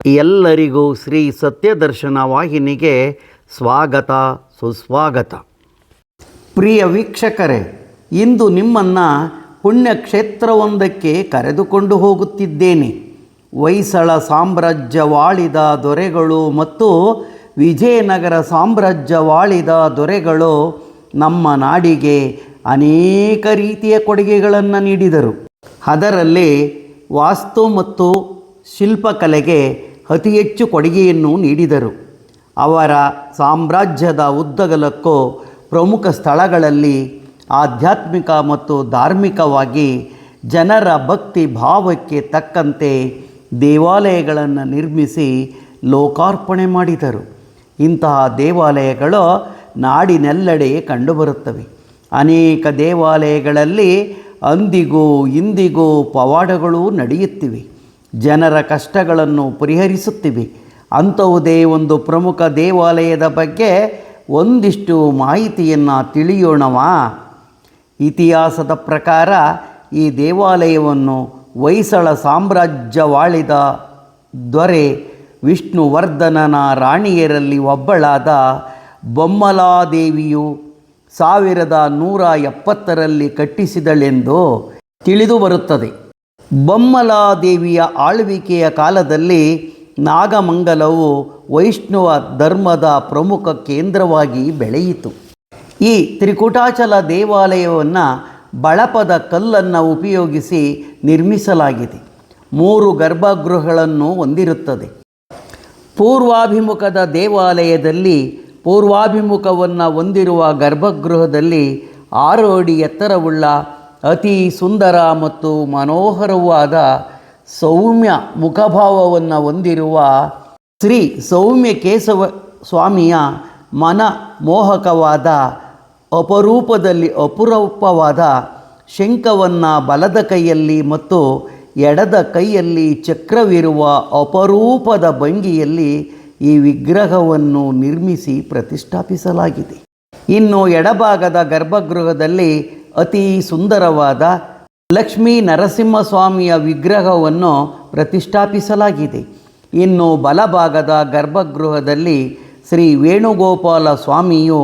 ಎಲ್ಲರಿಗೂ ಶ್ರೀ ಸತ್ಯದರ್ಶನ ವಾಹಿನಿಗೆ ಸ್ವಾಗತ ಸುಸ್ವಾಗತ. ಪ್ರಿಯ ವೀಕ್ಷಕರೇ, ಇಂದು ನಿಮ್ಮನ್ನು ಪುಣ್ಯಕ್ಷೇತ್ರವೊಂದಕ್ಕೆ ಕರೆದುಕೊಂಡು ಹೋಗುತ್ತಿದ್ದೇನೆ. ಹೊಯ್ಸಳ ಸಾಮ್ರಾಜ್ಯವಾಳಿದ ದೊರೆಗಳು ಮತ್ತು ವಿಜಯನಗರ ಸಾಮ್ರಾಜ್ಯವಾಳಿದ ದೊರೆಗಳು ನಮ್ಮ ನಾಡಿಗೆ ಅನೇಕ ರೀತಿಯ ಕೊಡುಗೆಗಳನ್ನು ನೀಡಿದರು. ಅದರಲ್ಲಿ ವಾಸ್ತು ಮತ್ತು ಶಿಲ್ಪಕಲೆಗೆ ಅತಿ ಹೆಚ್ಚು ಕೊಡುಗೆಯನ್ನು ನೀಡಿದರು. ಅವರ ಸಾಮ್ರಾಜ್ಯದ ಉದ್ದಗಲಕ್ಕೂ ಪ್ರಮುಖ ಸ್ಥಳಗಳಲ್ಲಿ ಆಧ್ಯಾತ್ಮಿಕ ಮತ್ತು ಧಾರ್ಮಿಕವಾಗಿ ಜನರ ಭಕ್ತಿ ಭಾವಕ್ಕೆ ತಕ್ಕಂತೆ ದೇವಾಲಯಗಳನ್ನು ನಿರ್ಮಿಸಿ ಲೋಕಾರ್ಪಣೆ ಮಾಡಿದರು. ಇಂತಹ ದೇವಾಲಯಗಳು ನಾಡಿನೆಲ್ಲೆಡೆ ಕಂಡುಬರುತ್ತವೆ. ಅನೇಕ ದೇವಾಲಯಗಳಲ್ಲಿ ಅಂದಿಗೂ ಇಂದಿಗೂ ಪವಾಡಗಳು ನಡೆಯುತ್ತಿವೆ. ಜನರ ಕಷ್ಟಗಳನ್ನು ಪರಿಹರಿಸುತ್ತಿವೆ. ಅಂಥವುದೇ ಒಂದು ಪ್ರಮುಖ ದೇವಾಲಯದ ಬಗ್ಗೆ ಒಂದಿಷ್ಟು ಮಾಹಿತಿಯನ್ನು ತಿಳಿಯೋಣವಾ? ಇತಿಹಾಸದ ಪ್ರಕಾರ ಈ ದೇವಾಲಯವನ್ನು ಹೊಯ್ಸಳ ಸಾಮ್ರಾಜ್ಯವಾಳಿದ ದೊರೆ ವಿಷ್ಣುವರ್ಧನನ ರಾಣಿಯರಲ್ಲಿ ಒಬ್ಬಳಾದ ಬೊಮ್ಮಲಾದೇವಿಯು 1170ರಲ್ಲಿ ಕಟ್ಟಿಸಿದಳೆಂದು ತಿಳಿದು ಬರುತ್ತದೆ. ಬೊಮ್ಮಲಾದೇವಿಯ ಆಳ್ವಿಕೆಯ ಕಾಲದಲ್ಲಿ ನಾಗಮಂಗಲವು ವೈಷ್ಣವ ಧರ್ಮದ ಪ್ರಮುಖ ಕೇಂದ್ರವಾಗಿ ಬೆಳೆಯಿತು. ಈ ತ್ರಿಕುಟಾಚಲ ದೇವಾಲಯವನ್ನು ಬಳಪದ ಕಲ್ಲನ್ನು ಉಪಯೋಗಿಸಿ ನಿರ್ಮಿಸಲಾಗಿದೆ. 3 ಗರ್ಭಗೃಹಗಳನ್ನು ಹೊಂದಿರುತ್ತದೆ. ಪೂರ್ವಾಭಿಮುಖದ ದೇವಾಲಯದಲ್ಲಿ ಪೂರ್ವಾಭಿಮುಖವನ್ನು ಹೊಂದಿರುವ ಗರ್ಭಗೃಹದಲ್ಲಿ 6 ಅಡಿ ಎತ್ತರವುಳ್ಳ ಅತಿ ಸುಂದರ ಮತ್ತು ಮನೋಹರವಾದ ಸೌಮ್ಯ ಮುಖಭಾವವನ್ನು ಹೊಂದಿರುವ ಶ್ರೀ ಸೌಮ್ಯಕೇಶವ ಸ್ವಾಮಿಯ ಮನಮೋಹಕವಾದ ಅಪರೂಪವಾದ ಶಂಖವನ್ನು ಬಲದ ಕೈಯಲ್ಲಿ ಮತ್ತು ಎಡದ ಕೈಯಲ್ಲಿ ಚಕ್ರವಿರುವ ಅಪರೂಪದ ಭಂಗಿಯಲ್ಲಿ ಈ ವಿಗ್ರಹವನ್ನು ನಿರ್ಮಿಸಿ ಪ್ರತಿಷ್ಠಾಪಿಸಲಾಗಿದೆ. ಇನ್ನು ಎಡಭಾಗದ ಗರ್ಭಗೃಹದಲ್ಲಿ ಅತಿ ಸುಂದರವಾದ ಲಕ್ಷ್ಮೀ ನರಸಿಂಹಸ್ವಾಮಿಯ ವಿಗ್ರಹವನ್ನು ಪ್ರತಿಷ್ಠಾಪಿಸಲಾಗಿದೆ. ಇನ್ನು ಬಲಭಾಗದ ಗರ್ಭಗೃಹದಲ್ಲಿ ಶ್ರೀ ವೇಣುಗೋಪಾಲ ಸ್ವಾಮಿಯು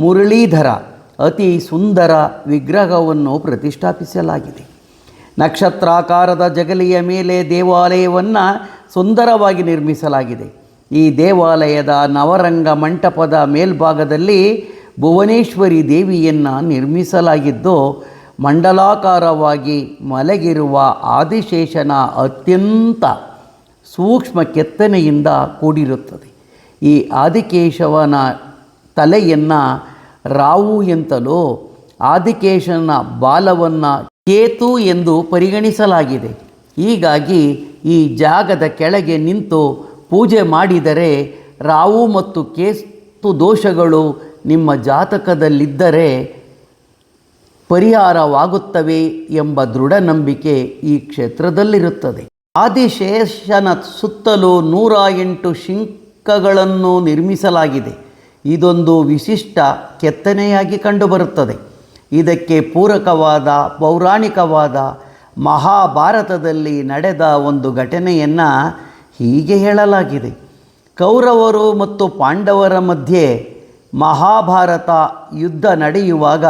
ಮುರಳೀಧರ ಅತಿ ಸುಂದರ ವಿಗ್ರಹವನ್ನು ಪ್ರತಿಷ್ಠಾಪಿಸಲಾಗಿದೆ. ನಕ್ಷತ್ರಾಕಾರದ ಜಗಲಿಯ ಮೇಲೆ ದೇವಾಲಯವನ್ನು ಸುಂದರವಾಗಿ ನಿರ್ಮಿಸಲಾಗಿದೆ. ಈ ದೇವಾಲಯದ ನವರಂಗ ಮಂಟಪದ ಮೇಲ್ಭಾಗದಲ್ಲಿ ಭುವನೇಶ್ವರಿ ದೇವಿಯನ್ನು ನಿರ್ಮಿಸಲಾಗಿದ್ದು, ಮಂಡಲಾಕಾರವಾಗಿ ಮಲಗಿರುವ ಆದಿಶೇಷನ ಅತ್ಯಂತ ಸೂಕ್ಷ್ಮ ಕೆತ್ತನೆಯಿಂದ ಕೂಡಿರುತ್ತದೆ. ಈ ಆದಿಕೇಶವನ ತಲೆಯನ್ನು ರಾವು ಎಂತಲೂ ಆದಿಕೇಶನ ಬಾಲವನ್ನು ಕೇತು ಎಂದು ಪರಿಗಣಿಸಲಾಗಿದೆ. ಹೀಗಾಗಿ ಈ ಜಾಗದ ಕೆಳಗೆ ನಿಂತು ಪೂಜೆ ಮಾಡಿದರೆ ರಾವು ಮತ್ತು ಕೇತು ದೋಷಗಳು ನಿಮ್ಮ ಜಾತಕದಲ್ಲಿದ್ದರೆ ಪರಿಹಾರವಾಗುತ್ತವೆ ಎಂಬ ದೃಢ ನಂಬಿಕೆ ಈ ಕ್ಷೇತ್ರದಲ್ಲಿರುತ್ತದೆ. ಆದಿಶೇಷನ ಸುತ್ತಲೂ 108 ಶಂಖಗಳನ್ನು ನಿರ್ಮಿಸಲಾಗಿದೆ. ಇದೊಂದು ವಿಶಿಷ್ಟ ಕೆತ್ತನೆಯಾಗಿ ಕಂಡುಬರುತ್ತದೆ. ಇದಕ್ಕೆ ಪೂರಕವಾದ ಪೌರಾಣಿಕವಾದ ಮಹಾಭಾರತದಲ್ಲಿ ನಡೆದ ಒಂದು ಘಟನೆಯನ್ನು ಹೀಗೆ ಹೇಳಲಾಗಿದೆ. ಕೌರವರು ಮತ್ತು ಪಾಂಡವರ ಮಧ್ಯೆ ಮಹಾಭಾರತ ಯುದ್ಧ ನಡೆಯುವಾಗ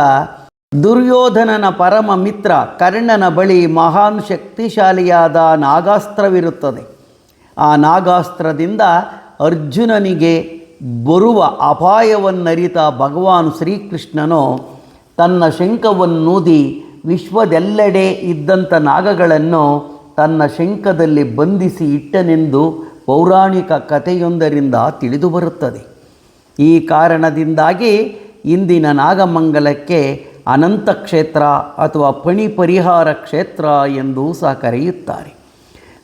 ದುರ್ಯೋಧನನ ಪರಮ ಮಿತ್ರ ಕರ್ಣನ ಬಳಿ ಮಹಾನ್ ಶಕ್ತಿಶಾಲಿಯಾದ ನಾಗಾಸ್ತ್ರವಿರುತ್ತದೆ. ಆ ನಾಗಾಸ್ತ್ರದಿಂದ ಅರ್ಜುನನಿಗೆ ಬರುವ ಅಪಾಯವನ್ನರಿತ ಭಗವಾನ್ ಶ್ರೀಕೃಷ್ಣನು ತನ್ನ ಶಂಖವನ್ನೂದಿ ವಿಶ್ವದೆಲ್ಲೆಡೆ ಇದ್ದಂಥ ನಾಗಗಳನ್ನು ತನ್ನ ಶಂಖದಲ್ಲಿ ಬಂಧಿಸಿ ಇಟ್ಟನೆಂದು ಪೌರಾಣಿಕ ಕಥೆಯೊಂದರಿಂದ ತಿಳಿದುಬರುತ್ತದೆ. ಈ ಕಾರಣದಿಂದಾಗಿ ಇಂದಿನ ನಾಗಮಂಗಲಕ್ಕೆ ಅನಂತ ಕ್ಷೇತ್ರ ಅಥವಾ ಫಣಿ ಪರಿಹಾರ ಕ್ಷೇತ್ರ ಎಂದೂ ಸಹ ಕರೆಯುತ್ತಾರೆ.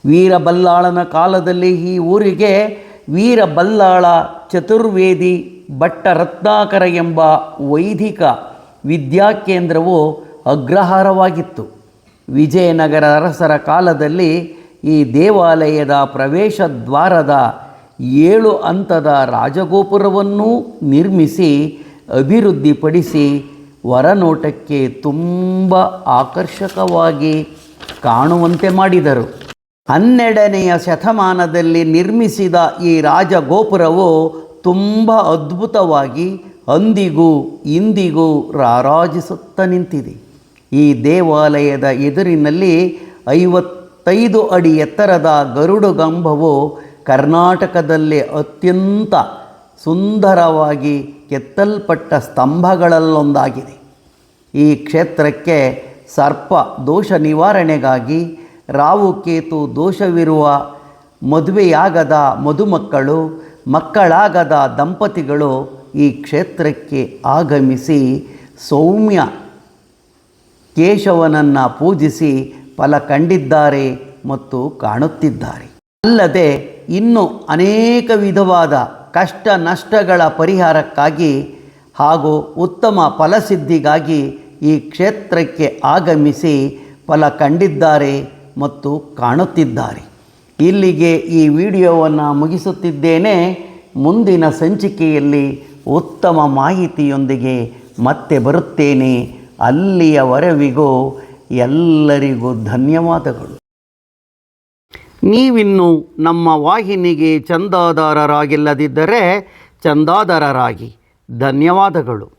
ವೀರಬಲ್ಲಾಳನ ಕಾಲದಲ್ಲಿ ಈ ಊರಿಗೆ ವೀರಬಲ್ಲಾಳ ಚತುರ್ವೇದಿ ಭಟ್ಟ ರತ್ನಾಕರ ಎಂಬ ವೈದಿಕ ವಿದ್ಯಾಕೇಂದ್ರವು ಅಗ್ರಹಾರವಾಗಿತ್ತು. ವಿಜಯನಗರ ಅರಸರ ಕಾಲದಲ್ಲಿ ಈ ದೇವಾಲಯದ ಪ್ರವೇಶ ದ್ವಾರದ 7 ಹಂತದ ರಾಜಗೋಪುರವನ್ನೂ ನಿರ್ಮಿಸಿ ಅಭಿವೃದ್ಧಿಪಡಿಸಿ ಹೊರನೋಟಕ್ಕೆ ತುಂಬ ಆಕರ್ಷಕವಾಗಿ ಕಾಣುವಂತೆ ಮಾಡಿದರು. 12ನೆಯ ಶತಮಾನದಲ್ಲಿ ನಿರ್ಮಿಸಿದ ಈ ರಾಜಗೋಪುರವು ತುಂಬ ಅದ್ಭುತವಾಗಿ ಅಂದಿಗೂ ಇಂದಿಗೂ ರಾರಾಜಿಸುತ್ತಾ ನಿಂತಿದೆ. ಈ ದೇವಾಲಯದ ಎದುರಿನಲ್ಲಿ 55 ಅಡಿ ಎತ್ತರದ ಗರುಡಗಂಬವು ಕರ್ನಾಟಕದಲ್ಲೇ ಅತ್ಯಂತ ಸುಂದರವಾಗಿ ಕೆತ್ತಲ್ಪಟ್ಟ ಸ್ತಂಭಗಳಲ್ಲೊಂದಾಗಿದೆ. ಈ ಕ್ಷೇತ್ರಕ್ಕೆ ಸರ್ಪ ದೋಷ ನಿವಾರಣೆಗಾಗಿ, ರಾಹುಕೇತು ದೋಷವಿರುವ ಮದುವೆಯಾಗದ ಮದುಮಕ್ಕಳು, ಮಕ್ಕಳಾಗದ ದಂಪತಿಗಳು ಈ ಕ್ಷೇತ್ರಕ್ಕೆ ಆಗಮಿಸಿ ಸೌಮ್ಯ ಕೇಶವನನ್ನು ಪೂಜಿಸಿ ಫಲ ಕಂಡಿದ್ದಾರೆ ಮತ್ತು ಕಾಣುತ್ತಿದ್ದಾರೆ. ಅಲ್ಲದೆ ಇನ್ನೂ ಅನೇಕ ವಿಧವಾದ ಕಷ್ಟ ನಷ್ಟಗಳ ಪರಿಹಾರಕ್ಕಾಗಿ ಹಾಗೂ ಉತ್ತಮ ಫಲಸಿದ್ಧಿಗಾಗಿ ಈ ಕ್ಷೇತ್ರಕ್ಕೆ ಆಗಮಿಸಿ ಫಲ ಕಂಡಿದ್ದಾರೆ ಮತ್ತು ಕಾಣುತ್ತಿದ್ದಾರೆ. ಇಲ್ಲಿಗೆ ಈ ವಿಡಿಯೋವನ್ನು ಮುಗಿಸುತ್ತಿದ್ದೇನೆ. ಮುಂದಿನ ಸಂಚಿಕೆಯಲ್ಲಿ ಉತ್ತಮ ಮಾಹಿತಿಯೊಂದಿಗೆ ಮತ್ತೆ ಬರುತ್ತೇನೆ. ಅಲ್ಲಿಯವರೆವಿಗೂ ಎಲ್ಲರಿಗೂ ಧನ್ಯವಾದಗಳು. ನೀವಿನ್ನೂ ನಮ್ಮ ವಾಹಿನಿಗೆ ಚಂದಾದಾರರಾಗಿಲ್ಲದಿದ್ದರೆ ಚಂದಾದಾರರಾಗಿ. ಧನ್ಯವಾದಗಳು.